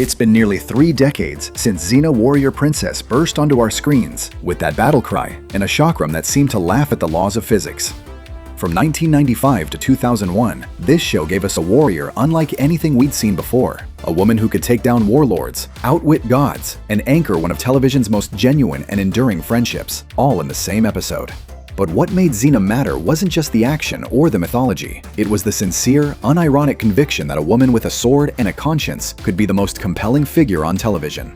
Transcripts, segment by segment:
It's been nearly 3 decades since Xena Warrior Princess burst onto our screens with that battle cry and a chakram that seemed to laugh at the laws of physics. From 1995 to 2001, this show gave us a warrior unlike anything we'd seen before. A woman who could take down warlords, outwit gods, and anchor one of television's most genuine and enduring friendships, all in the same episode. But what made Xena matter wasn't just the action or the mythology. It was the sincere, unironic conviction that a woman with a sword and a conscience could be the most compelling figure on television.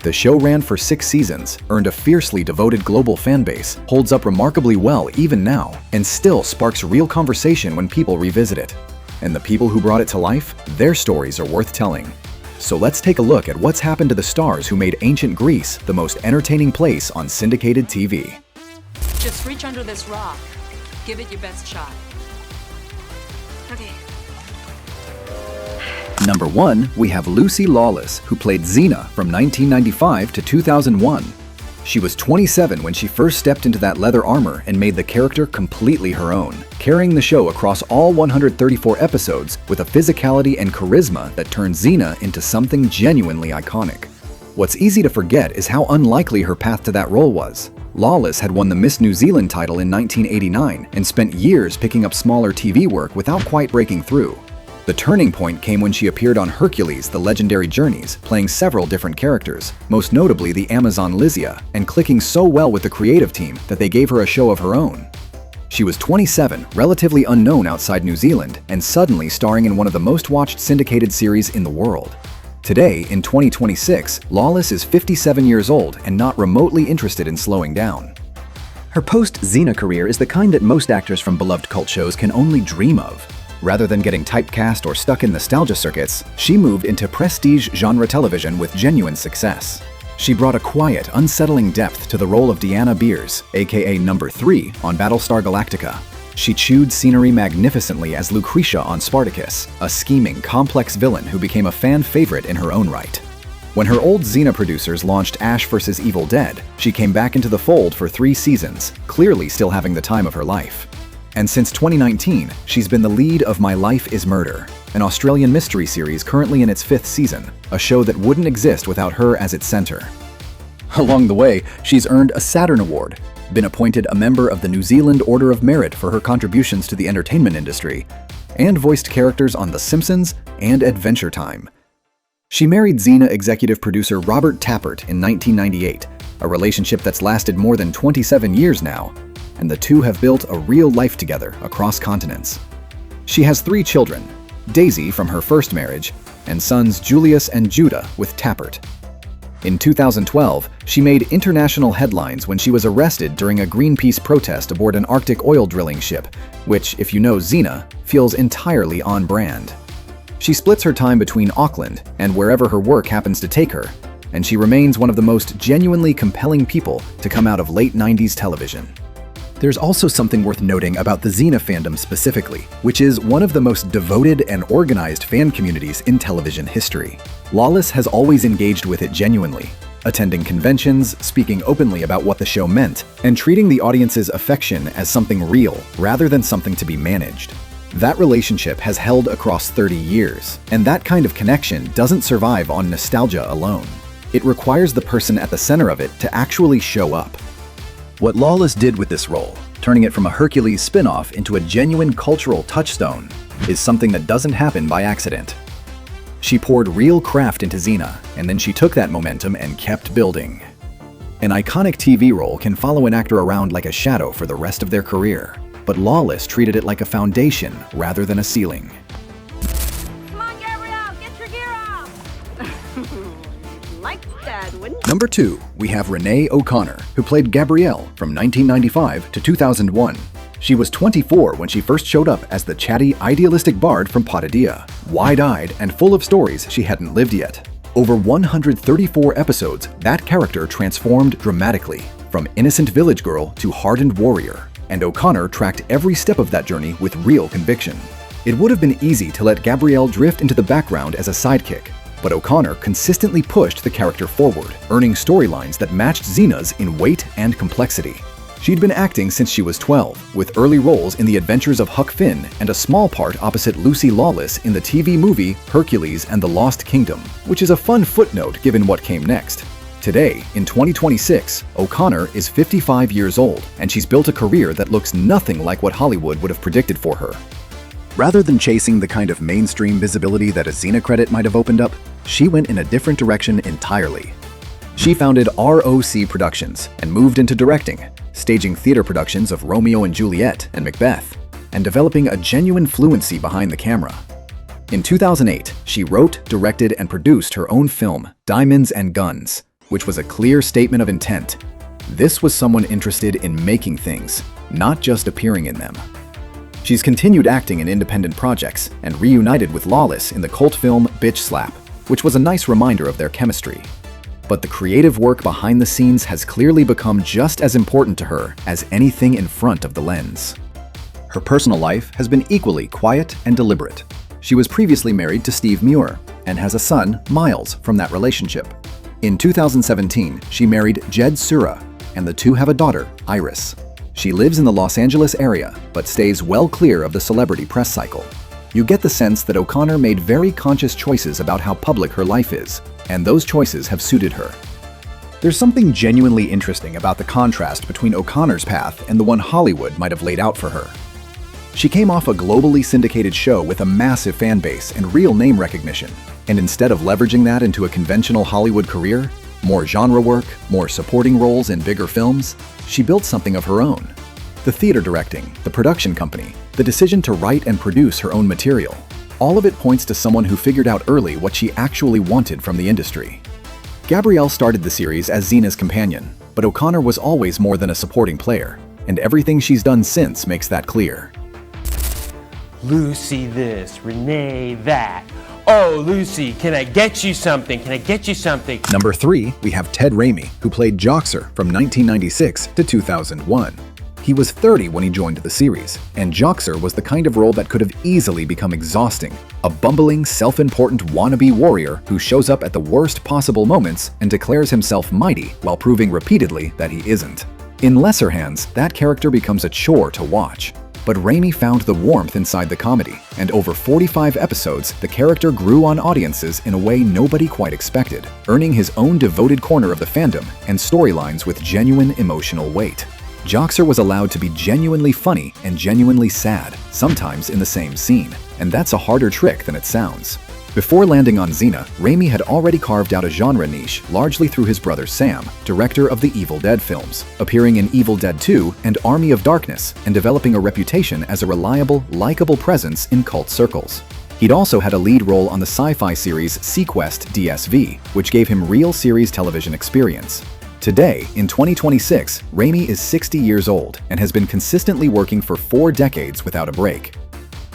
The show ran for 6 seasons, earned a fiercely devoted global fanbase, holds up remarkably well even now, and still sparks real conversation when people revisit it. And the people who brought it to life, their stories are worth telling. So let's take a look at what's happened to the stars who made ancient Greece the most entertaining place on syndicated TV. Just reach under this rock. Give it your best shot. Okay. Number 1, we have Lucy Lawless, who played Xena from 1995 to 2001. She was 27 when she first stepped into that leather armor and made the character completely her own, carrying the show across all 134 episodes with a physicality and charisma that turned Xena into something genuinely iconic. What's easy to forget is how unlikely her path to that role was. Lawless had won the Miss New Zealand title in 1989 and spent years picking up smaller TV work without quite breaking through. The turning point came when she appeared on Hercules: The Legendary Journeys, playing several different characters, most notably the Amazon Lysia, and clicking so well with the creative team that they gave her a show of her own. She was 27, relatively unknown outside New Zealand, and suddenly starring in one of the most watched syndicated series in the world. Today, in 2026, Lawless is 57 years old and not remotely interested in slowing down. Her post-Xena career is the kind that most actors from beloved cult shows can only dream of. Rather than getting typecast or stuck in nostalgia circuits, she moved into prestige genre television with genuine success. She brought a quiet, unsettling depth to the role of Deanna Beers, aka Number 3, on Battlestar Galactica. She chewed scenery magnificently as Lucretia on Spartacus, a scheming, complex villain who became a fan favorite in her own right. When her old Xena producers launched Ash vs. Evil Dead, she came back into the fold for 3 seasons, clearly still having the time of her life. And since 2019, she's been the lead of My Life is Murder, an Australian mystery series currently in its 5th season, a show that wouldn't exist without her as its center. Along the way, she's earned a Saturn Award, been appointed a member of the New Zealand Order of Merit for her contributions to the entertainment industry, and voiced characters on The Simpsons and Adventure Time. She married Xena executive producer Robert Tappert in 1998, a relationship that's lasted more than 27 years now, and the two have built a real life together across continents. She has 3 children, Daisy from her first marriage, and sons Julius and Judah with Tappert. In 2012, she made international headlines when she was arrested during a Greenpeace protest aboard an Arctic oil drilling ship, which, if you know Xena, feels entirely on brand. She splits her time between Auckland and wherever her work happens to take her, and she remains one of the most genuinely compelling people to come out of late 90s television. There's also something worth noting about the Xena fandom specifically, which is one of the most devoted and organized fan communities in television history. Lawless has always engaged with it genuinely, attending conventions, speaking openly about what the show meant, and treating the audience's affection as something real rather than something to be managed. That relationship has held across 30 years, and that kind of connection doesn't survive on nostalgia alone. It requires the person at the center of it to actually show up. What Lawless did with this role, turning it from a Hercules spin-off into a genuine cultural touchstone, is something that doesn't happen by accident. She poured real craft into Xena, and then she took that momentum and kept building. An iconic TV role can follow an actor around like a shadow for the rest of their career, but Lawless treated it like a foundation rather than a ceiling. Come on, Gabrielle, get your gear off! Like that, wouldn't you? Number 2, we have Renee O'Connor, who played Gabrielle from 1995 to 2001. She was 24 when she first showed up as the chatty, idealistic bard from Potadia, wide-eyed and full of stories she hadn't lived yet. Over 134 episodes, that character transformed dramatically, from innocent village girl to hardened warrior, and O'Connor tracked every step of that journey with real conviction. It would have been easy to let Gabrielle drift into the background as a sidekick, but O'Connor consistently pushed the character forward, earning storylines that matched Xena's in weight and complexity. She'd been acting since she was 12, with early roles in The Adventures of Huck Finn and a small part opposite Lucy Lawless in the TV movie Hercules and the Lost Kingdom, which is a fun footnote given what came next. Today, in 2026, O'Connor is 55 years old, and she's built a career that looks nothing like what Hollywood would have predicted for her. Rather than chasing the kind of mainstream visibility that a Xena credit might have opened up, she went in a different direction entirely. She founded ROC Productions and moved into directing, staging theater productions of Romeo and Juliet and Macbeth, and developing a genuine fluency behind the camera. In 2008, she wrote, directed, and produced her own film, Diamonds and Guns, which was a clear statement of intent. This was someone interested in making things, not just appearing in them. She's continued acting in independent projects and reunited with Lawless in the cult film Bitch Slap, which was a nice reminder of their chemistry. But the creative work behind the scenes has clearly become just as important to her as anything in front of the lens. Her personal life has been equally quiet and deliberate. She was previously married to Steve Muir and has a son, Miles, from that relationship. In 2017, she married Jed Sura, and the two have a daughter, Iris. She lives in the Los Angeles area, but stays well clear of the celebrity press cycle. You get the sense that O'Connor made very conscious choices about how public her life is, and those choices have suited her. There's something genuinely interesting about the contrast between O'Connor's path and the one Hollywood might have laid out for her. She came off a globally syndicated show with a massive fan base and real name recognition, and instead of leveraging that into a conventional Hollywood career, more genre work, more supporting roles in bigger films, she built something of her own. The theater directing, the production company, the decision to write and produce her own material. All of it points to someone who figured out early what she actually wanted from the industry. Gabrielle started the series as Xena's companion, but O'Connor was always more than a supporting player, and everything she's done since makes that clear. Lucy this, Renee that. Oh, Lucy, can I get you something? Can I get you something? Number 3, we have Ted Raimi, who played Joxer from 1996 to 2001. He was 30 when he joined the series, and Joxer was the kind of role that could have easily become exhausting. A bumbling, self-important wannabe warrior who shows up at the worst possible moments and declares himself mighty while proving repeatedly that he isn't. In lesser hands, that character becomes a chore to watch. But Raimi found the warmth inside the comedy, and over 45 episodes, the character grew on audiences in a way nobody quite expected, earning his own devoted corner of the fandom and storylines with genuine emotional weight. Joxer was allowed to be genuinely funny and genuinely sad, sometimes in the same scene, and that's a harder trick than it sounds. Before landing on Xena, Raimi had already carved out a genre niche largely through his brother Sam, director of the Evil Dead films, appearing in Evil Dead 2 and Army of Darkness and developing a reputation as a reliable, likable presence in cult circles. He'd also had a lead role on the sci-fi series Sequest DSV, which gave him real series television experience. Today, in 2026, Raimi is 60 years old and has been consistently working for 4 decades without a break.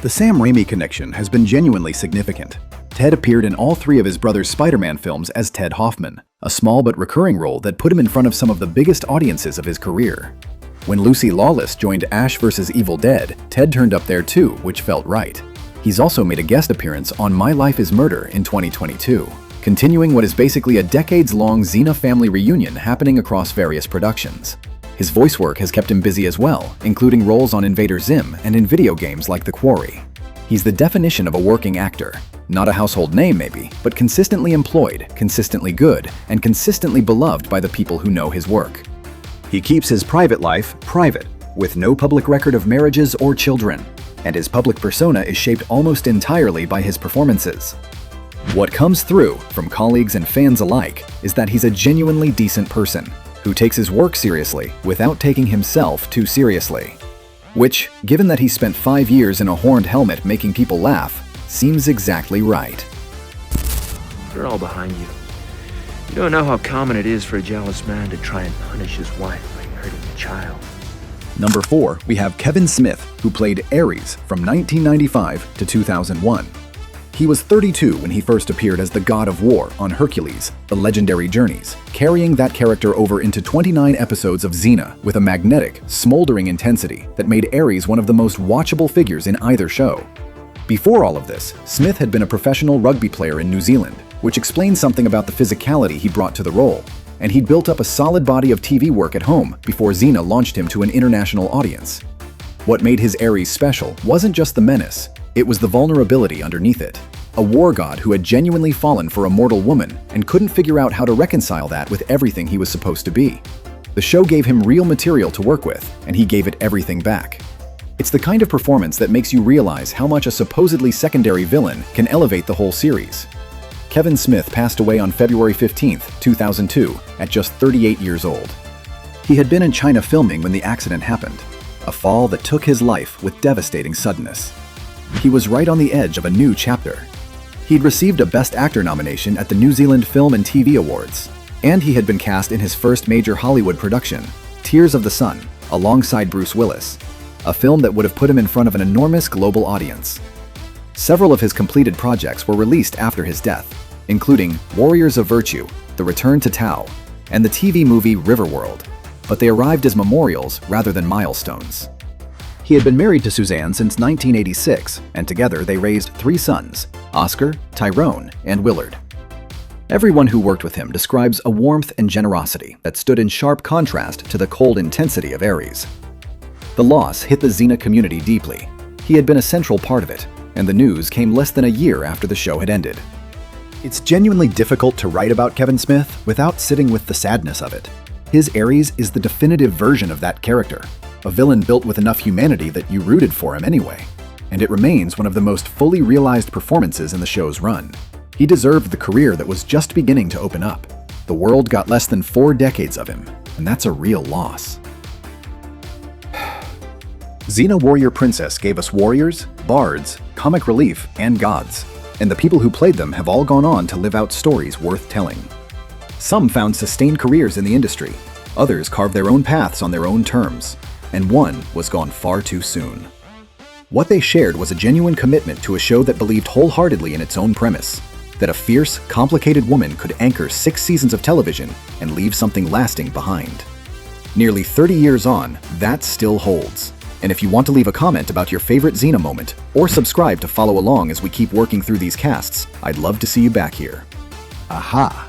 The Sam Raimi connection has been genuinely significant. Ted appeared in all 3 of his brother's Spider-Man films as Ted Hoffman, a small but recurring role that put him in front of some of the biggest audiences of his career. When Lucy Lawless joined Ash vs. Evil Dead, Ted turned up there too, which felt right. He's also made a guest appearance on My Life is Murder in 2022, continuing what is basically a decades-long Xena family reunion happening across various productions. His voice work has kept him busy as well, including roles on Invader Zim and in video games like The Quarry. He's the definition of a working actor. Not a household name maybe, but consistently employed, consistently good, and consistently beloved by the people who know his work. He keeps his private life private, with no public record of marriages or children, and his public persona is shaped almost entirely by his performances. What comes through, from colleagues and fans alike, is that he's a genuinely decent person, who takes his work seriously without taking himself too seriously. Which, given that he spent 5 years in a horned helmet making people laugh, seems exactly right. They're all behind you. You don't know how common it is for a jealous man to try and punish his wife by hurting a child. Number 4, we have Kevin Smith, who played Ares from 1995 to 2001. He was 32 when he first appeared as the God of War on Hercules, The Legendary Journeys, carrying that character over into 29 episodes of Xena with a magnetic, smoldering intensity that made Ares one of the most watchable figures in either show. Before all of this, Smith had been a professional rugby player in New Zealand, which explains something about the physicality he brought to the role, and he'd built up a solid body of TV work at home before Xena launched him to an international audience. What made his Ares special wasn't just the menace, it was the vulnerability underneath it. A war god who had genuinely fallen for a mortal woman and couldn't figure out how to reconcile that with everything he was supposed to be. The show gave him real material to work with, and he gave it everything back. It's the kind of performance that makes you realize how much a supposedly secondary villain can elevate the whole series. Kevin Smith passed away on February 15, 2002, at just 38 years old. He had been in China filming when the accident happened, a fall that took his life with devastating suddenness. He was right on the edge of a new chapter. He'd received a Best Actor nomination at the New Zealand Film and TV Awards, and he had been cast in his first major Hollywood production, Tears of the Sun, alongside Bruce Willis, a film that would have put him in front of an enormous global audience. Several of his completed projects were released after his death, including Warriors of Virtue, The Return to Tao, and the TV movie Riverworld, but they arrived as memorials rather than milestones. He had been married to Suzanne since 1986, and together they raised 3 sons, Oscar, Tyrone, and Willard. Everyone who worked with him describes a warmth and generosity that stood in sharp contrast to the cold intensity of Ares. The loss hit the Xena community deeply. He had been a central part of it, and the news came less than a year after the show had ended. It's genuinely difficult to write about Kevin Smith without sitting with the sadness of it. His Ares is the definitive version of that character, a villain built with enough humanity that you rooted for him anyway, and it remains one of the most fully realized performances in the show's run. He deserved the career that was just beginning to open up. The world got less than 4 decades of him, and that's a real loss. Xena Warrior Princess gave us warriors, bards, comic relief, and gods, and the people who played them have all gone on to live out stories worth telling. Some found sustained careers in the industry, others carved their own paths on their own terms, and one was gone far too soon. What they shared was a genuine commitment to a show that believed wholeheartedly in its own premise, that a fierce, complicated woman could anchor 6 seasons of television and leave something lasting behind. Nearly 30 years on, that still holds. And if you want to leave a comment about your favorite Xena moment, or subscribe to follow along as we keep working through these casts, I'd love to see you back here. Aha!